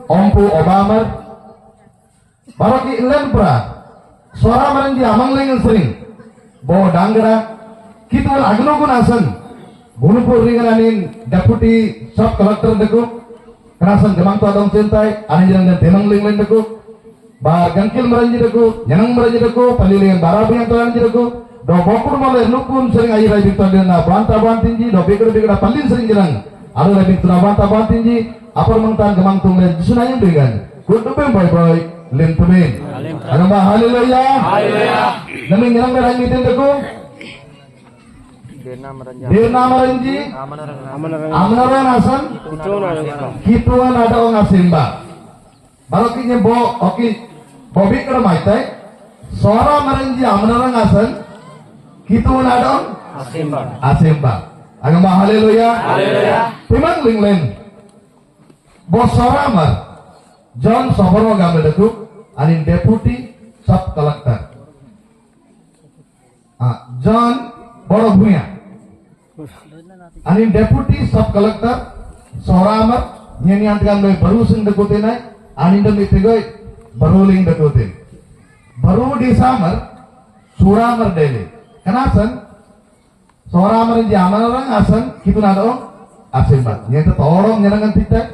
ompu Obama baroki lempra suara marenji amang lengan sering bawa danggara kita agno gun asan bunupur ringanin deputy sub collector deku kerasan jamang tu adong cintai ane jangan dan temang lengan deku bar gangkil meranji deku nyanang meranji deku palilingan barabu yang telanji deku do bokur male nukun sering air air victor na banta bantinji do beker beker palin sering jenang ada lagi tuna banta bantinji apar mangtan jamang tu len sunanya dengan kudu boy boy len tumen agama haleluya nami nyanang meranji deku Dirna meranji Amanarang asan Kituan ada orang asimba Barokinya bo oki bobi kermaitai suara meranji Amanarang asan Kituan ada orang asimba agama haleluya Timang linglen bo suara mar John Soboro gambar deku anin deputy sub collector John Borobhuya anin deputy sub collector soramar nyeni antkan loy baru sing dekote nai anin demi tegoy baru ling dekote baru di samar suramar dele kenasan soramar di aman orang asan kitu nado asimbat nyen torong nyenangan titak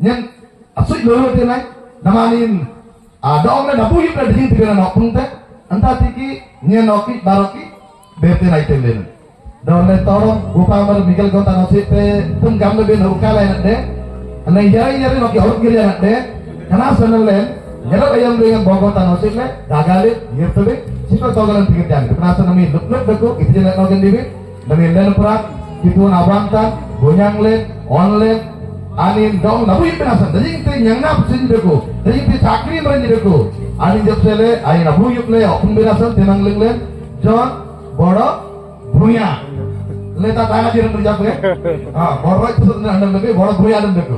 nyen asui lolo te nai namanin adong na dapu yuk na ding tigana nokung te anta tiki nyen oki baroki bete nai telen dole torong gupamar Miguel kota nosipe pun gamle ben ukala enak de ana jari noki orok giri enak de kana sanalen jero ayam dengan bogota nosipe dagale yirtebe siko togalan tikit jan kana sanami lukluk deku itu jenak nogen dibi nami len prak kitu nabantan gonyang len online anin dong nabu ipinasan dajing te nyangap sindeku dajing te sakri merenji deku anin jepsele ayin nabu yuple opun binasan tenang len John Bodo Bruya leta tanga jiran berjak ya bodo itu andam lebih bodo Bruya andam deku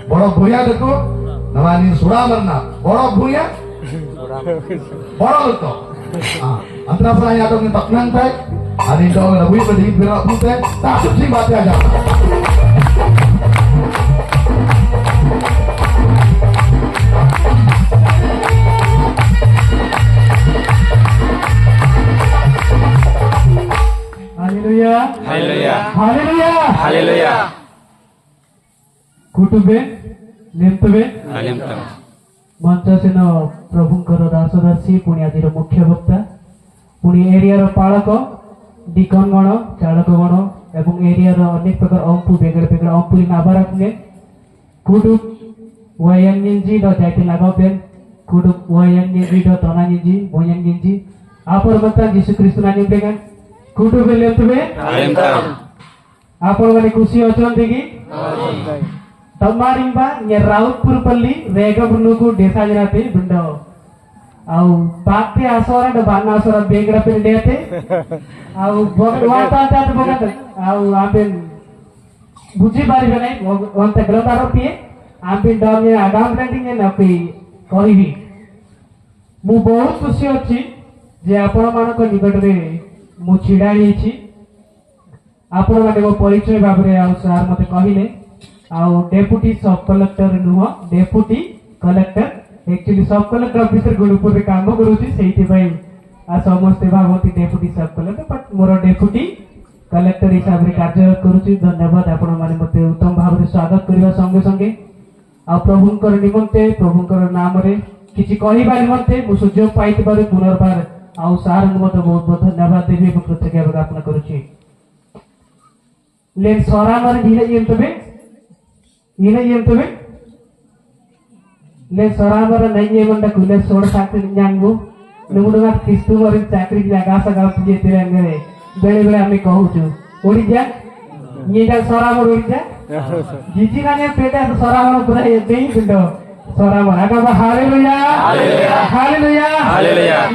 bodo Bruya deku namanya Suramarna bodo Bruya bodo itu antara saya dong yang tak nantai ada yang dong nabu itu di berak putih tak sih mati aja Haleluya. कुटुबे नेमतबे मंचसेन प्रभुंकर दासदासी पुणी आज मुख्य वक्ता पुणी एरियार पालक डिकनगण चालकगण एवं एरियार अनेक प्रकार अंपु Begad Begad अंपुरी नाबारकने Qutub वयंजी the जाति लागाबेन कुटुब वयंजी द तनाजी वयंजी आपर मता यीशु क्रिस्त नाम बेगन कुटुबे लेतबे आपण माने खुशी अछंती की तमारिंबा ने राउतपुर पल्ली रेगबनुकु डेसा जनाते बिंडो आउ बाते आसोरा द बाना आसोरा बेगड़ा पे देते आउ बगवाता जाते बगत आउ आबेन बुझी बारी बनाई वंत गलतारो पिए आबेन डगे आगाम रेटिंग ने नकई कहिबी मु बहुत खुशी अछि जे आपण मानक निकट रे मु छिडाई छी आपण माने को परिचय बाबरे आ सर मते कहिले आ डेप्यूटी सब कलेक्टर नुह डेप्यूटी कलेक्टर एक्चुअली सब कलेक्टर ऑफिसर गुरुपुर रे काम करूची सेहिति भाई आ समस्त भागवती डेप्यूटी सब collector but more deputy collector हिसाब रे कार्य करूची धन्यवाद आपण माने मते उत्तम भाव रे स्वागत करबा संगे संगे आ प्रभुंकर निमंते प्रभुंकर नाम रे किछि कहिबा निमंते मु सुजोग पाइति बारे पुनर्बार आ सर मते बहुत बहुत धन्यवाद देबी कृतज्ञता ज्ञापन करूची लेन सोरामर ढीले येंतबे ले सोरामर नये मंडा कुले सोड़ साक्री न्यांगु नुमुडुगा क्रिस्तु वरिन चाकरी आगास गाव जेते अंगरे बेले बेले आमी कहूछु ओडी जा ये जा सोरामर ओडी जा जीजी नाने पेटे सोरामर पुरा देई बिंडो सोरामर आगा हालेलुया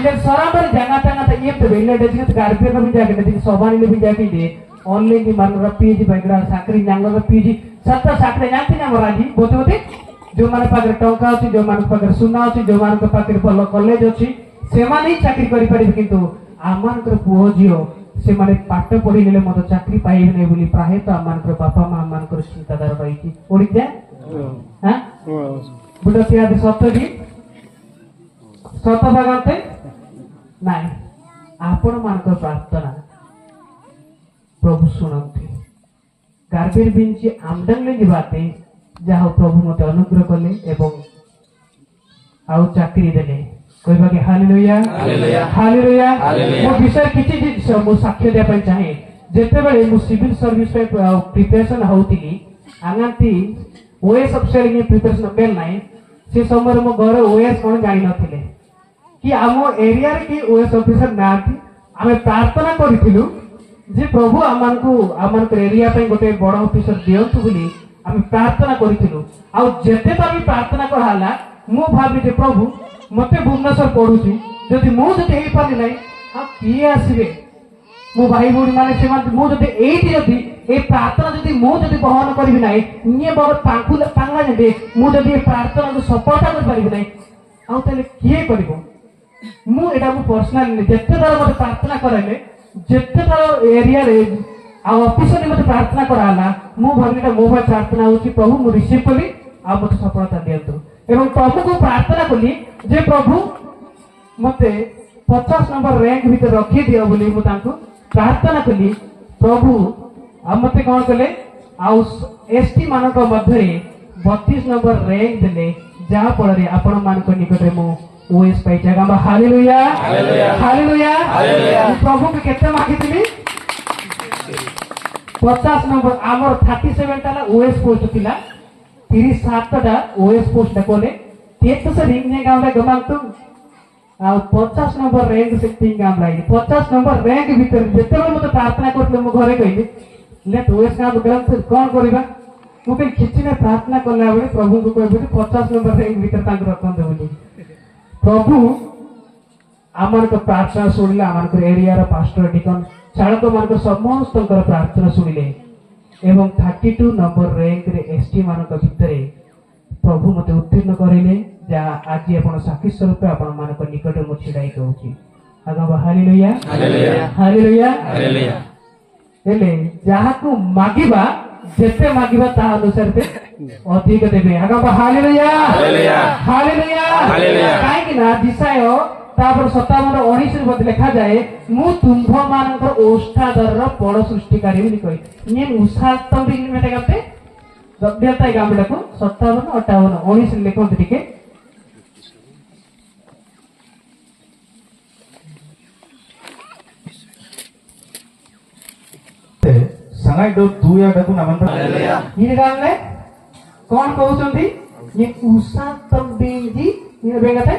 ले सोरामर जंगा तंगा त येंतबे ले देजित गारपे न बिजा के देजित सोबानी ले बिजा की दे ऑनलाइन की मन रपीजी बैगड़ा साकरी न्यांगो रपीजी सत्ता साकरे जानती ना मोराजी बोते बोते जो माने पाकर टंका अछि जो माने पाकर सुना अछि जो माने पाकर भलो कॉलेज अछि से माने चाकरी करि परिबे किंतु आमानकर पुओ जियो से माने पाठ पढि लेले मत चाकरी पाइबे नै बोली प्राहे त आमानकर बापा मा आमानकर चिंताधार रहिछि ओडी जा हां बुढ़ा सिया दे सतरी सत भागते नाई आपण मानक प्रार्थना प्रभु शुणती गार्बेज बिंची आमदंगले बाते जहाँ प्रभु मत अनुग्रह कले एवं आउ चाकरी देले कहबा के हालेलुया हालेलुया मो विषय किछि जिस मो साक्ष्य दे पय चाहे जेते बेले मो सिविल सर्विस पे प्रिपरेशन होतिली आंगाती ओएस ऑफिसर के प्रिपरेशन बेल नाही से समय मो घर ओएस कोन जानि नथिले कि आमो एरिया रे कि ओएस ऑफिसर नाथि आमे प्रार्थना करिथिलु जे प्रभु आमानको एरिया पे गोटे बड़ ऑफिसर दियंतु बोली आमे प्रार्थना करिथिलु आ जेते बार प्रार्थना कराला मु भाबी जे प्रभु मते भुवनेश्वर पढुची जदि मु जदि हेई पारि नै आ किए आसीबे मो भाई बोडी माने से मु जदि एठी जदि ए प्रार्थना जदि मु जदि बहन करबी नै निये बड़ तांकु तांगा जदि मु जदि ए प्रार्थना को सफलता कर पारिबी नै आ तले किए करबो मु एटा मु पर्सनल जेते दर मते प्रार्थना करले जेते दर एरिया रे आ ऑफिसर ने मते प्रार्थना कराला मु भाबीटा मो भाई प्रार्थना होची प्रभु मु रिसीव कली आ मते सफलता दियंतु एवं प्रभु को प्रार्थना कली जे प्रभु मते 50 नंबर रैंक भीतर रखी दियो बोली मु तांको प्रार्थना कली प्रभु आ मते कोन कले आ एसटी मानक मध्य 32 नंबर रैंक देले जहा पड़े आपण मानक निकट रे मु ओएस पाई जगह हालेलुया हालेलुया हालेलुया प्रभु के केते मागितली 50 नंबर आमर 37 टा ओएस पोस्ट थिला 37 टा ओएस पोस्ट कोले तेत से रिंग ने गाम रे गमांतु आ 50 नंबर रैंक से तीन गाम लाई 50 नंबर रैंक भीतर जेते मते प्रार्थना करले मो घरे कहली ले ओएस काम ग्रंथ कोन करबा मु के खिची ने प्रार्थना करला बेले प्रभु को कहबे 50 नंबर रैंक भीतर तांक रखन देबली प्रभु आमान को प्रार्थना सुनिले आमान को एरिया रा पास्टर डिकन चालक मान को समस्त प्रार्थना सुनिले एवं 32 नंबर रैंक रे एसटी मान को भितरे प्रभु मते उत्तीर्ण करिले जा आज आपण साक्षी स्वरूप आपण मान को निकट मु छिडाई कहूची आगा हालेलुया हालेलुया हालेलुया हालेलुया एले जहा को मागिबा जेते मागिबा ता अनुसार ते अधिक देबे आगा हालेलुया हालेलुया हालेलुया हालेलुया काहे कि ना दिसायो तापर 57 19 रे लिखा जाए मु तुम्भ मानकर ओष्ठादर र पड़ सृष्टिकारी बोली कहि ने उसातम बिन मेटे गते दब्यता गामडा को 57 58 19 लेखन दिके संगाई दो तू या डकु नमन हालेलुया इन गामले कोन कहउचंती ये उसातम बिन जी ये बेगते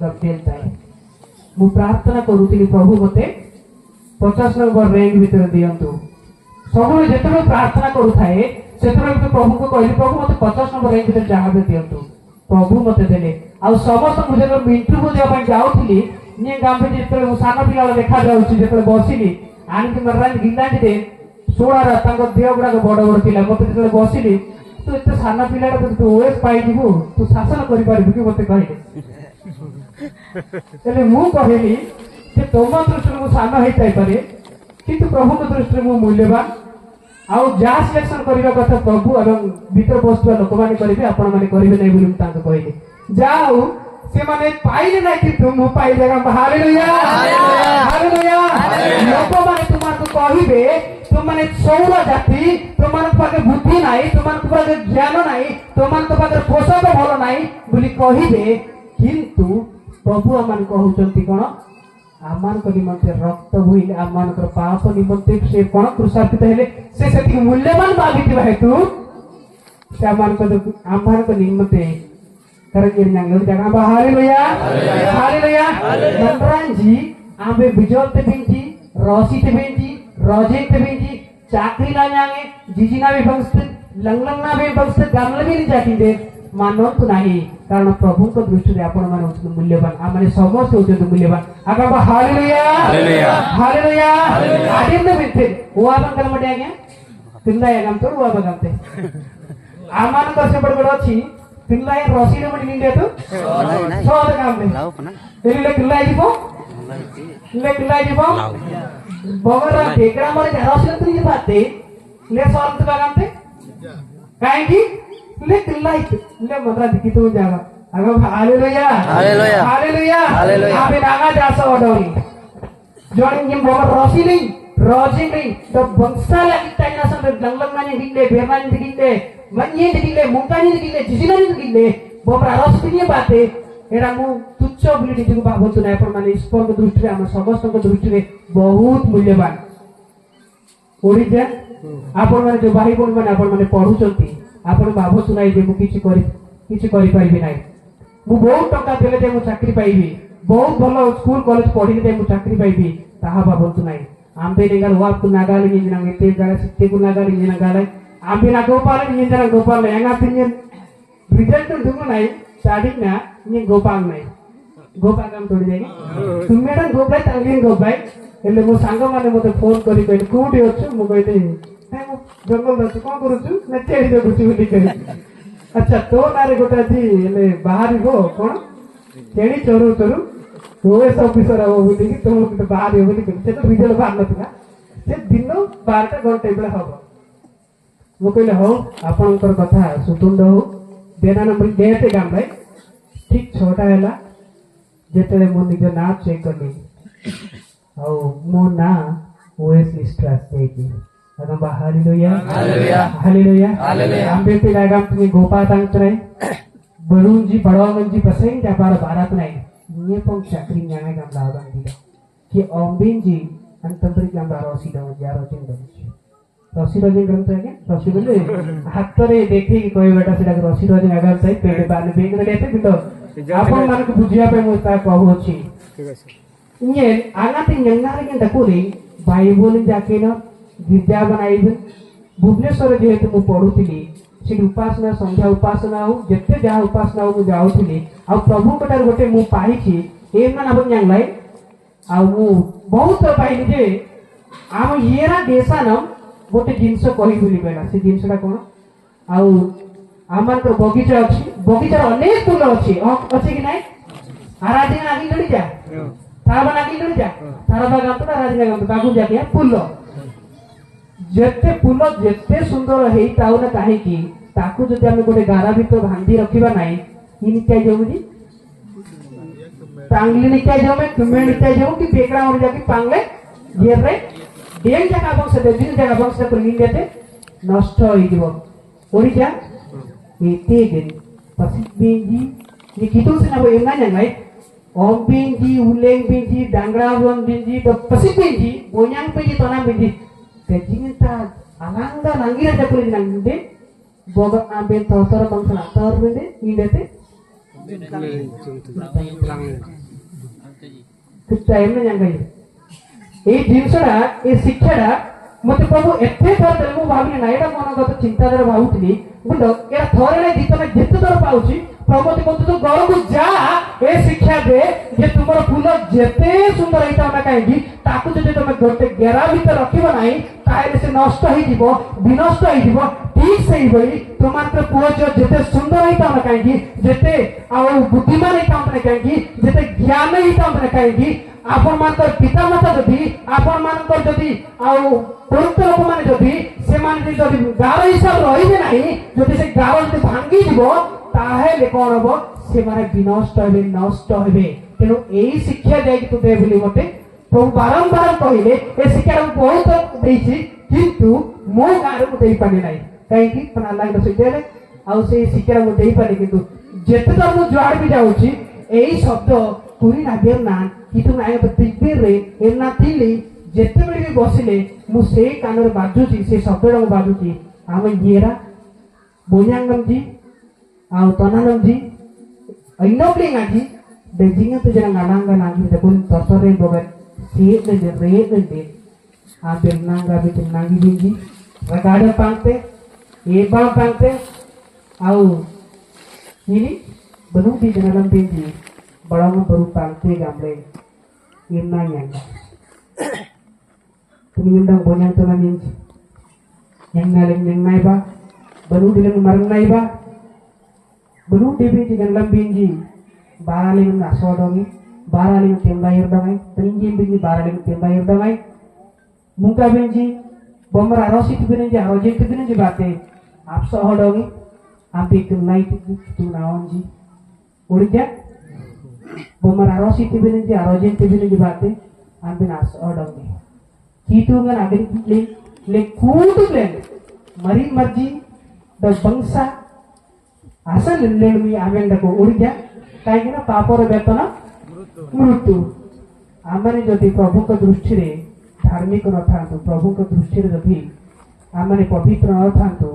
दब्यता मु प्रार्थना करूतिली प्रभु मते 50 नंबर रैंक भीतर दियंतु सब जेते प्रार्थना करू थाए सेतरे प्रभु को कहली प्रभु मते 50 नंबर रैंक भीतर जहां दियंतु प्रभु मते देले आ समस्त मुझे मिंटू को दिया पय जाउतिली ने गाम पे जेते मु साना पिला देखा जाउची जेते बसिली आनी के मररान गिलांडी दे 16 रा तांको देह गुडा बड़ बड़ थिला मते जेते बसिली तू एते साना पिला तू ओएस पाई दिबु तू शासन करि पारिबु कि मते कहले मु कहली जे तुम दृष्टि मु सान होई पारे किंतु प्रभु को दृष्टि मु मूल्यवान आउ जा सिलेक्शन करिबा कथा प्रभु एवं भीतर बसुआ लोक माने करिबे आपण माने करिबे नै बोली तांको कहली जाऊ से माने पाइले नै कि तुम पाइ जगह हालेलुया हालेलुया लोक माने तुमार को कहिबे तुम माने सौरा जाति तुमार पाके बुद्धि नाही तुमार पाके ज्ञान नाही तुमार पाके पोषक भलो नाही बोली कहिबे किंतु प्रभु आमान कहउचंती कोन आमान को निमंते रक्त होइले आमान को पाप निमंते से कोन क्रूसार्पित हेले से सेति मूल्यवान भाबिति हेतु से आमान को निमंते करके नंगल जगह हालेलुया हालेलुया नंदरान जी आबे बिजोल ते बिंजी रोसी ते बिंजी रोजे ते बिंजी चाकरी ला जांगे जिजिना भी बंस्त लंगलंगना भी बंस्त गामले भी जाती दे मानवतु नाही कारण प्रभु को दृष्टि रे आपण माने होत मूल्यवान आ माने समस्त होत मूल्यवान आगा हालेलुया हालेलुया हालेलुया आदिन बिते हुआ बंगल मटे आगे तिल्ला एगम तो हुआ बगमते आमान को से बड़ बड़ अछि तिल्ला ए रसी रे मटे निंदे तो सोद काम दे एले तिल्ला जीवो ले तिल्ला जीवो बगरा टेकरा मरे रसी तो ये बाते ले सोद बगमते काहे की Lek light, lek matra dikit tu jaga. Agak haleluya. Haleluya. Haleluya. Haleluya. Abe naga jasa odori. Join yang bawa rosi ni, the bangsa lagi tanya sampai lang nanya dikle, berman dikle, manye dikle, mungkanya dikle, jisinan dikle, bawa rosi ni bate. Era mu तुच्छ बोली निजको भावन्तु नै परमाने स्पष्ट दृष्टिले हाम्रो समस्तको दृष्टिले बहुत मूल्यवान ओरिजिन आपण माने जो भाई बोन माने आपण माने पढुचंती आपण भावन्तु नै जे मु किछि करि पाइबि नै मु बहुत टका देले जे मु चाकरी पाइबि बहुत भलो स्कूल कॉलेज पढिले जे मु चाकरी पाइबि ताहा भावन्तु नै आम्बे नेगार वापु नागाले निजनांगे ते जागा सिक्तेको नागाले निजनागाले आम्बे ना गोपाल निजना गोपाल यांगा पिन्यन रिजल्ट दुंगु नै स्टार्टिंग ना ini gopang nai gopang kam todi jagi tumme dan gopai tanglin gopai elle mo sanga mane mote phone kari koi koodi ochu mo koi te hai mo jangol rachu kon koruchu na cheri de guchi boli kari acha to nare gota ji elle bahari go kon cheri choru OS officer abo boli ki to mo bahari boli kari se to result baar na thila se dinno 12 घंटे बेला हबो mo कहले हो आपनकर कथा सुतुंड हो बेना number देते गाम भाई ठीक छोटा हैला जेतले मो निज ना चेक करली औ मो ना ओएस लिस्ट आसे की अगम हालेलुया हालेलुया हालेलुया हालेलुया आंबे पे गाम तुम्ही गोपा तांगतरे बळून जी बडवांगन जी पसेंग त्या पार भारत नाही ये पण चाकरी न्याय गाम लावगान दिला की ओंबिन जी अंतंतरी गाम बारोसी दो यारो चिन दो रसी रजिन ग्रंथ है क्या रसी बोले हाथ रे देखी कोई बेटा सेटा रसी रजिन अगर सही पेटे बाने बेग रे लेते बिलो आपण मान को बुझिया पे मोता कहू अछि ठीक है ये आगाती यंगारे के दकुरी बाइबल जाके न गिरजा बनाइबे भुवनेश्वर जेहेतु मु पढुथिली से उपासना संध्या उपासना हो जत्ते जा उपासना हो जाउथिली आ प्रभु कटार गोटे मु पाई छी ए मन अपन यंगलाई आ मु बहुत पाइली जे आम येरा देशानम गोटे जिनस कहि बोली बेला से जिनसटा कोन आउ आमान तो बगीचा अछि बगीचा अनेक फूल अछि अछि कि नै आराधना आगी लड़ी जा तारा आगी लड़ी जा तारा बागान तो आराधना गाम बागु जाके फूल जेते फूल जेते सुंदर हेई ताउ ना काहे कि ताकू जदि हम गोटे गारा भीतर भांदी रखिबा नै इन काय जेउजी टांगली निकाय जेउ में तुमे निकाय जेउ कि बेकड़ा और जाके पांगले ये रे डेन जगह बंश दे दिन जगह बंश को लिंगेते नष्ट होई दिबो ओरिजा एते दिन पसिक बेंजी ये कितु से ना वो एंगा नंगाई ओम बेंजी उलेंग बेंजी डांगरा वन बेंजी द पसिक बेंजी ओन्यांग बेंजी तना बेंजी तेजिंता आलांगा नंगिरा जकुली नंगदे बोगा आबे तोतर बंश ना तर बेंदे इंदेते कुछ टाइम में नंगाई এই জিনিসটা এই শিক্ষাটা মতে প্রভু এতে করতে মু ভাবিনি না এটা মনগত চিন্তাধারা ভাবুଥିଲି বুঝলো এরা থরে নাই দিতমে যেতে দর পাউছি প্রভু কত তো গরমু যা এই শিক্ষা দে যে তোমার ফুল যেতে সুন্দর হইতা না কাইকি তাকু যদি তুমি গোটে গেরা ভিতর রাখিব নাই তাহলে সে নষ্ট হই দিব বিনষ্ট হই দিব ঠিক সেই বলি তোমার পুଅ যেতে সুন্দর হইতা না কাইকি যেতে আর বুদ্ধিমান হইতা না কাইকি যেতে জ্ঞান হইতা না কাইকি आपण मानकर पिता माता जदि आपण मानकर जदि आउ पुरुष लोक माने जदि से माने जदि गार हिसाब रहिबे नाही जदि से गार जदि भांगी दिबो ताहेले कोन हबो से माने विनष्ट हेबे नष्ट हेबे तेनु एई शिक्षा जाय कि तोते बोली मते प्रभु बारंबार कहिले ए शिक्षा बहुत देछि किंतु मो गार को देई पानी नाही काहे कि पण अल्लाह के सहित आउ से शिक्षा को देई पानी किंतु जेते तो मु जुआड़ भी जाउछि एई शब्द पूरी नाबियर ना कितु नाय तो तिब्बे रे एना तिली जेते बेले भी बसिले मु से कानर बाजुची से शब्दडा बाजुची आम येरा बोन्यांगम जी आ तनानम जी अइनोब्ली नाजी बेजिंग तो जना नानांगा नागी देखुन तसरे बोबे से ने रे ने आ बेनांगा भी नागी बिंजी रगाडे पांगते ए बा पांगते आउ ini benu di dalam pintu barang baru pantai gamble imna yang tuni undang bonyang tunan yang nai ba benu di dalam marang nai ba benu dewi di dalam pintu baraling nasodongi baraling tembayar dongai tinggi pintu baraling tembayar dongai muka pintu bomber arosi tu pintu arosi tu pintu bate apso hodongi ambil kenai itu naonji udah bomar aros itu bener je arojen itu bener je bate ambil nas order ni itu kan agar le kudu len mari marji da bangsa asal len mi amen dako udah kayak gina papor betona mृत्यु आमने जदि प्रभु को दृष्टि रे धार्मिक न थांतु प्रभु को दृष्टि रे जदि आमने पवित्र न थांतु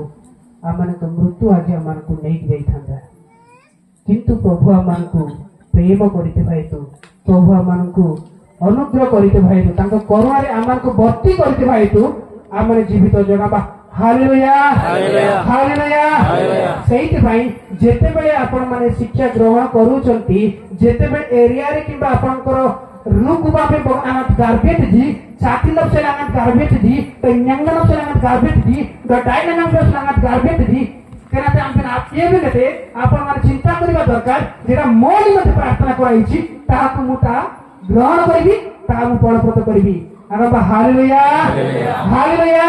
आमने तो मृत्यु आज आमन को नहीं जाई थांदा किंतु प्रभु आमन को प्रेम करिते भाइतु प्रभु आमन को अनुग्रह करिते भाइतु तांको करुणा रे आमन को भक्ति करिते भाइतु आमने जीवित जगाबा हालेलुया हालेलुया सेहित भाई जेते बेले आपण माने शिक्षा ग्रहण करूचंती जेते बेले एरिया रे किबा आपनकर रुकुबा पे बगानत गार्बेज जी छाती लब से लागत गार्बेज जी तन्यंग लब से लागत गार्बेज जी गटाई नंग से लागत गार्बेज जी केनाते आमके आप ये भी नेते आपण माने चिंता करिबा दरकार जेरा मोनी मते प्रार्थना कराइछि ताकु मुता ग्रहण करिबी ताकु फलप्रद करिबी आरंभा हालेलुया हालेलुया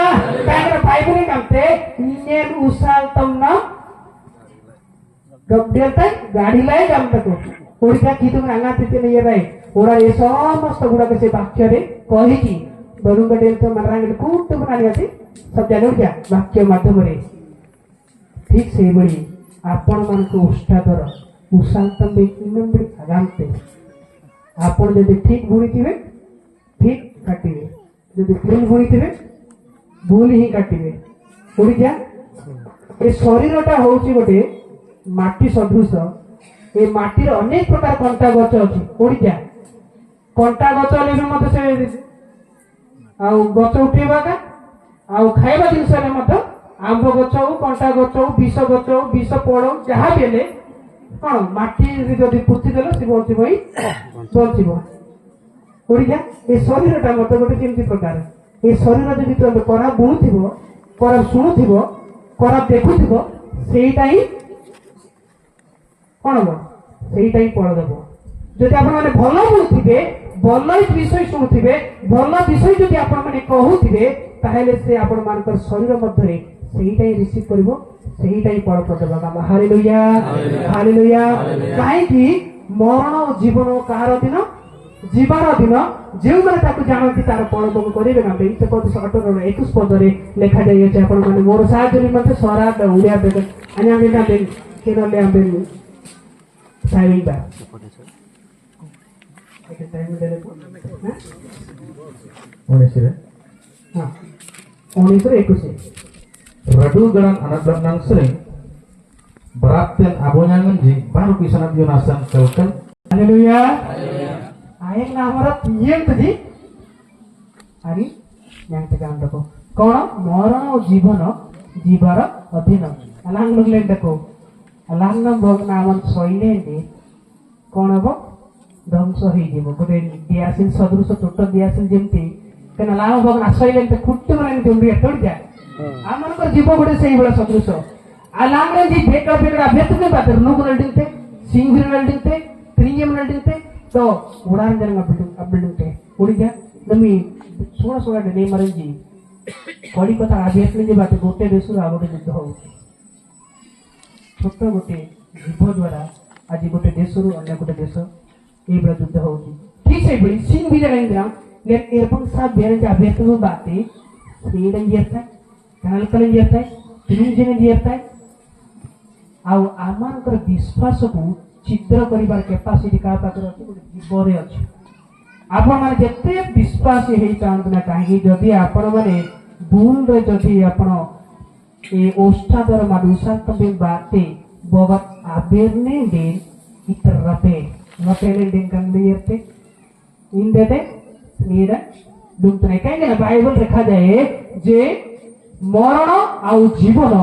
कायरा बाइबल कामते नेन उसाल तमना गब्देलता गाड़ी लाई गामतको ओडिका कितु रंगा तिते नहीं रे ओरा ये समस्त गुड़ा के से वाक्य रे कहि की बरुंग डेल तो मरांग कूट बनानी आती सब जानो क्या वाक्य माध्यम रे ठीक से बड़ी आपण मन को उष्टादर उसालतम बे इनम बे आगामते आपण जदि ठीक बुरी थिबे ठीक काटिबे जदि भूल बुरी थिबे भूल ही काटिबे ओडी क्या ए शरीरटा होउची गोटे माटी सदृश ए माटी रे अनेक प्रकार कंटा गछ अछि ओडी क्या कंटा गछ ले मत से आउ गछ उठेबा का आउ खाइबा जिंस ले मत आंब गछ हो कंटा गछ हो विष पड़ो जहाँ भी हेले कौन माटी जदि पुति देलो से बचिबो ही बचिबो ओडी क्या ए शरीरटा मत गोटे केमती प्रकार ए शरीर जदि तुम खराब बुणुथिबो खराब शुणुथिबो खराब देखुथिबो सेईटा ही कौन हम सेईटा ही पड़ देबो जदि आपण माने भलो बुणुथिबे भलो विषय शुणुथिबे भलो विषय जदि आपण माने कहूथिबे ताहेले से आपण मानकर शरीर मध्य रे सेईटा ही रिसीव करबो सेईटा ही पड़ देबो काम हालेलुया हालेलुया काहे कि मरण और जीवन कार दिन जीवार दिन जो मैंने ताकू जानती तार फल करेंगे ना से पद 21 पद लिखा जाइए आपण माने मोर साहाय्य निमंते स्वराट उड़िया बेग अनि आमे ना बेग केनले आमे साइबा एक टाइम देले हां 19 रे हां 19 रे 21 Radu garan anak dan nang sering berakten abonyangan ji baru kisanat Yonasan kelken haleluya ayeng namara tiyeng tadi ari yang tegang dako kono मरण और जीवन जीवार अधीन अलांग लगले देखो अलांग भोग नामन सैले दे कोन हबो ध्वंस होई जेबो गोटे दियासिन सदृश टोट दियासिन जेमती केन अलांग भोग ना सैले ते कुट्ट माने तुंबी टोड जा आमन को जीव गोटे सेही बड़ा सदृश अलांग रे जी बेका बेका बेत के बात नुग नल्डिंते सिंह नल्डिंते त्रियम नल्डिंते तो उड़ान जन बिल्डिंग ते उड़ी जा नमी सोना सोना ने मरन जी कड़ी कथा आभ्यास में जे बात गोटे देश रो आगोटे युद्ध हो छोट गोटे जीव द्वारा आज गोटे देश रो अन्य गोटे देश ए बड़ा युद्ध हो ठीक से बड़ी सिंह भी जगह ले एरपंग साहब बेरे अभ्यास में बातें सीडन जेता कनल कलन जेता तीन जने जेता आउ आमानकर विश्वास को छिद्र करिबार कैपेसिटी का पाकर अछि गोटे जीवरे अछि आपण माने जते विश्वास हेई चाहत ना काहे जदी आपण माने भूल रे जदी आपण ए ओष्ठादर मादुसा तबे बाते बोगत आबेरने दे इतरपे नपेले दिन कंदियते इंदेते नीड दुमतने काहे बाइबल लिखा जाए जे मरण आउ जीवन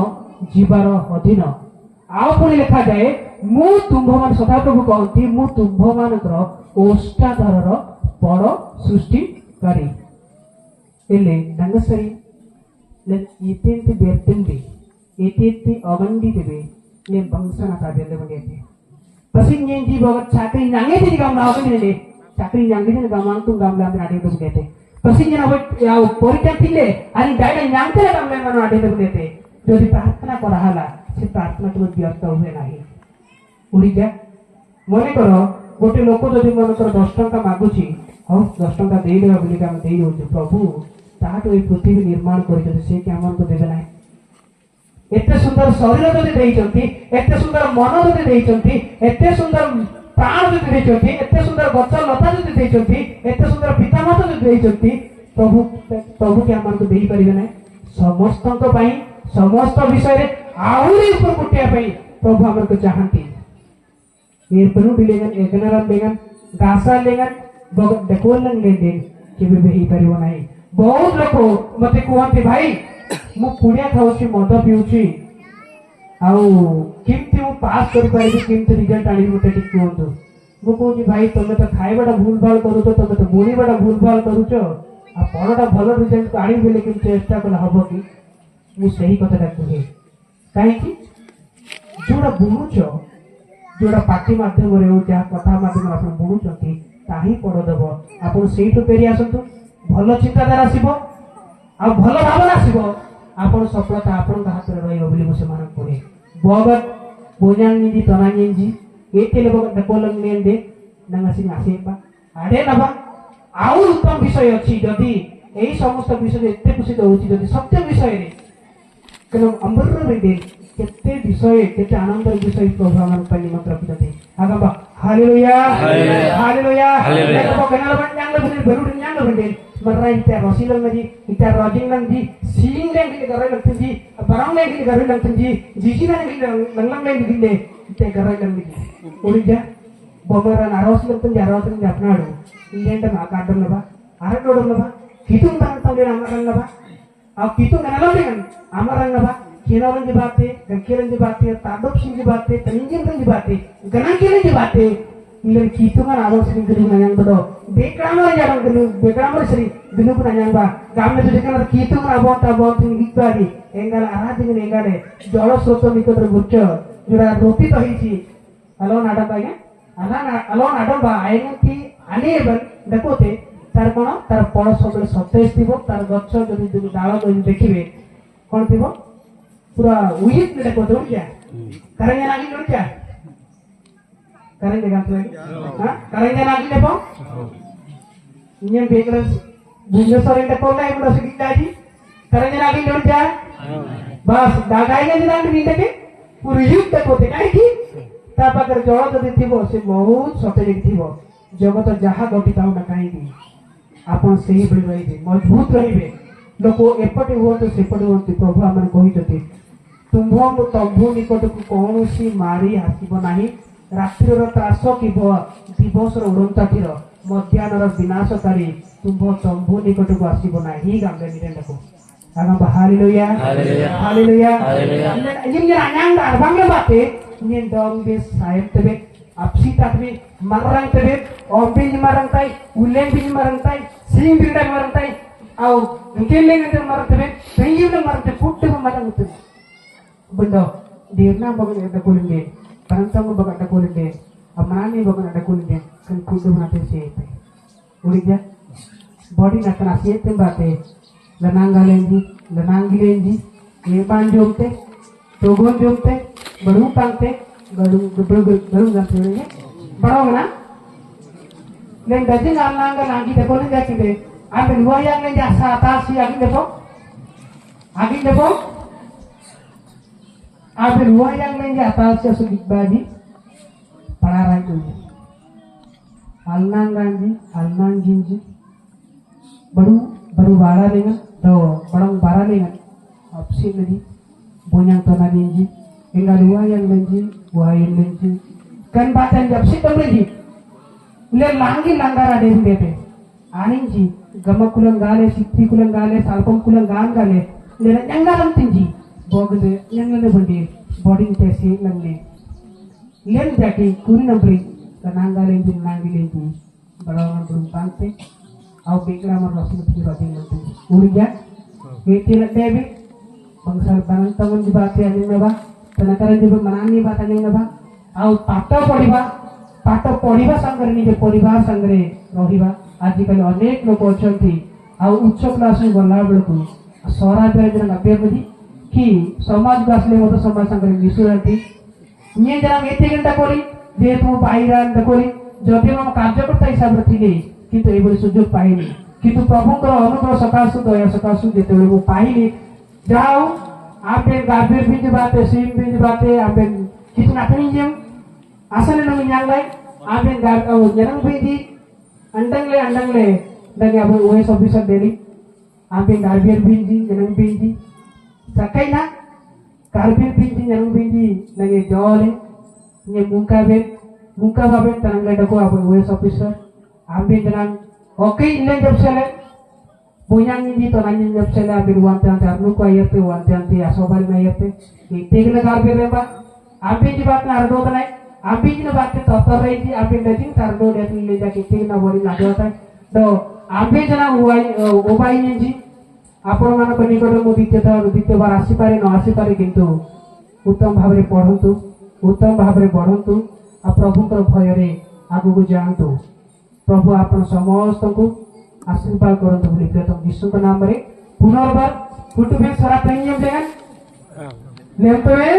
जीवार अधीन आउ पुणी लिखा जाए मु तुम्भ मान सदा प्रभु कहती मु तुम्भ मानकर ओष्ठाधरर बड़ सृष्टि करी एले नंगसरी ले इतेंति बेर्तिंदी इतेंति अगंडी देबे ले बंसना का बेले बंगेते पसिन येंजी बगत चाकरी नांगे दी गाम ना अगंडी ले चाकरी नांगे दी गाम तू गाम ला नाडी तो बंगेते पसिन जना होय याव परीक्षा थिले आणि डायरेक्ट नांगते गाम ला नाडी तो बंगेते যদি প্রার্থনা করা হলা से प्रार्थना केवल व्यर्थ हुए नहीं उड़ी जा मन कर गोटे लोक जदि मन कर 10 टंका मागुची हाँ 10 टंका दे देवा बोलिक आम दे दउछु प्रभु ताहाटो ए पृथ्वी निर्माण करिसथि से कि हमन को देबे नाही एते सुंदर शरीर जदि देइचंती एते सुंदर मन जदि देइचंती एते सुंदर प्राण जदि देइचंती एते सुंदर गछ लता जदि देइचंती एते सुंदर पितामाता जदि देइचंती प्रभु प्रभु के हमन को देई परिबे नाही समस्तक पई समस्त विषय रे आउरी ऊपर कुटिया पई प्रभु हमन को चाहंती ये पनु दिलेगन एकनरम लेगन गासा लेगन बग देखोलन लेन केबे बेही परिबो नाही बहुत लोक मते कहते भाई मु पुड़िया खाऊची मद पिउची आउ केमती मु पास करि पारिबी केमती रिजल्ट आनी मते ठीक कहंतु मु कहूची भाई तमे तो खाइबाटा भूल भाल करूछ तमे तो बुणीबाटा भूल भाल करूछ आ पढाटा भलो रिजल्ट आनी बोले कि चेष्टा कले हबो कि मु सही कथाटा कहे काहे कि जोडा बुणुछ जोडा पाठी माध्यम रे हो जा कथा माध्यम आपण बुणुचंती ताही पढ देबो आपण सेहिठो पेरी आसंतु भलो चिंताधारा आसीबो आ भलो भावना आसीबो आपण सफलता आपण हाथ रे रहिबो बोली मुसे मानक पड़े बगत बोजांगी जी तनांगी जी एतेले बगत दकोलंग नेंदे नंगासी आसेपा आडे नबा आउ उत्तम विषय अछि जदि एई समस्त विषय एते खुशी होछि जदि सत्य विषय रे कनो अमर रे केते विषय केते आनंद विषय प्रभु हमन पल्ली मंत्र रखिते आगबा हालेलुया हालेलुया देखो केनाल बन जांग बने बरुड जांग बने मर्रा इते रसिलन जी इते रजिंगन जी सीलिंग ले गिले गरे लगते जी बरंग ले गिले गरे लगते जी जीजी ने गिले लंगलंग ले गिले इते गरे लगते ओलिजा बमरा नारोस लगते जी आरोस ने अपनाडो इंडेंट मा काडम लबा आरे नोडम लबा कितुम तान तले रामरंग लबा आ कितुम गनलो देगन अमरंग लबा केनारन जी बाते गकेरन जी बाते ताडोप सिंह जी बाते तनिंजन जी बाते गनाकेरन जी बाते इलन कितुंgan आरोस ने गिरी नयang बडो बेक्रामर जाडम गिरी बेक्रामर श्री दिनुप नयang बा गामने तो जेकन कितुंgan अबोता बोतिन बिकबारी एंगल आराधिन एंगाले जल स्रोत निकट गुच्च जोरा रोटी तो हिची अलो नाडम बागे अलो नाडम बा आयनती अनेबन देखोते तार कोन तार पळ सबले सतेज थिबो तार गच्छ जदि दुनु डाळ जदि देखिबे कोन थिबो पूरा उहित ने देखो तो क्या करेंगे नागी लोग क्या करेंगे गांव में हां करेंगे नागी देखो ये बेकर भुवनेश्वर इंडे को नहीं बड़ा सिटी दादी करेंगे नागी लोग क्या बस दागाएंगे नागी नींद के पूरी युद्ध देखो ते काहे की तापाकर जळ जदि थिबो से बहुत सतेज थिबो जगत जहा गति ताउ ना काहे की आपण सही बळी रहिबे मजबूत रहिबे लोक एपटे हुअते सेपटे हुअते प्रभु हमन कहितते तुम्भ तंभु निकट को कौनसी मारी आसीब नाही रात्रिर त्रास किब दिवसर उड़ंता तीर मध्याह्नर विनाशकारी तुम्भ तंभु निकट को आसीब नाही गामले निरेंडको आगम हालेलुया हालेलुया जिन अनांग अरबांग बाते निन दम दे सायब तबे आपसी ताकबी मररंग तबे ओबिज मररंग ताई उलेन बिज मररंग ताई सिंग बिरडा मररंग ताई आउ केले नंतर मररंग तबे पेंगिन मररंग पुट्ट मररंग तबे बंदो देरना बगन ada kulinde parantang bag ada kulinde amani bag ada kulinde kan kudu nate sepe ulija body na kana sepe bate lananggalenji ye banjomte togon jomte baru pangte baru gante ne baro na len dajin alanga nangi de kolin jakide ande luayang len jasa atasi agi depo Ada dua yang menjadi atasnya sudik badi pararan itu, alnang jinji, baru bara dengan, barang bara dengan, opsi lagi, bonyang tanah jinji, enggak dua yang menji, kan batan japsi tu menji, le langi langgar ada yang bete, aninji, gamak kulang gale, sikti kulang gale, salpam kulang gale, le nanggalam tinggi. बोगदे यंगने बंदी bonding Tessy लंगले लेन जाके कुरी नंबरी नांगालेंजी बड़ावन बुंपांते आउ बेकरामर रसमती रजिंग नंते उड़िया वेटी लटेबी बंगसाल बनंतवन जी बाते आनिनबा तनकरन जी मनानी बात आनिनबा आउ पाठ पढ़िबा संगरे निजे परिवार संगरे रहिबा आजिकल अनेक लोक अछंती आउ उच्च क्लास में गला बेलकु सरा बेजन अभ्यापदी କି ସମାଜକୁ ଆସିଲେ ମଧ୍ୟ ସମାଜ ସାଙ୍ଗରେ ମିଶୁନାହାନ୍ତି। ଇଏ ଯାହା ଏତେ ଘଣ୍ଟା କରି ଯେହେତୁ ମୁଁ ବାଇରା କରି ଯଦି ମୁଁ କାର୍ଯ୍ୟକର୍ତ୍ତା ହିସାବରେ ଥିଲି କିନ୍ତୁ ଏଇଭଳି ସୁଯୋଗ ପାଇନି। କିନ୍ତୁ ପ୍ରଭୁଙ୍କର ଅନୁଗ୍ରହ ସକାଶୁ ଦୟା ସକାଶୁ ଯେତେବେଳେ ମୁଁ ପାଇଲି, ଯାହା ହଉ आपे गाबीर भी बाते सीम भी बाते आपे कितना नहीं जम asal nang nyalai आपे गाब जनang भी अंडंगले दगे अब ओए ऑफिसर डेली आपे गाबीर भी जनang भी sakai na गाबीर भी जनang भी दगे जॉले ये मुका बाबे तनंगले डको अब ओए ऑफिसर आपे जनang oke ile job sele Bunyang ini to nanya jawab saya ambil wantian carnu ko ayate wantian ti asobal na ayate itigna garbe remba ambi ji baat na ardo tanai ambi ji na baat ke totor rei ji ambi dajing tardo det le ja ke itigna bori na jota do ambi jana ubai ni ji ଆପଣ ମାନଙ୍କ ନିକଟରେ ମୁଁ ଦ୍ୱିତୀୟବାର ଆସିପାରେ ନ ଆସିପାରେ କିନ୍ତୁ ଉତ୍ତମ ଭାବରେ ପଢନ୍ତୁ ଉତ୍ତମ ଭାବରେ ବଢନ୍ତୁ ଆଉ ପ୍ରଭୁଙ୍କର ଭୟରେ ଆଗକୁ ଯାଆନ୍ତୁ। ପ୍ରଭୁ ଆପଣ ସମସ୍ତଙ୍କୁ आशीर्वाद करନ୍ତୁ ବୋଲି ପ୍ରିୟତମ ଯୀଶୁଙ୍କ ନାମରେ ପୁନର୍ବାର କୁଟୁମ୍ବ ସାରା ପ୍ରେମ ଦେନ୍ ନେମତେ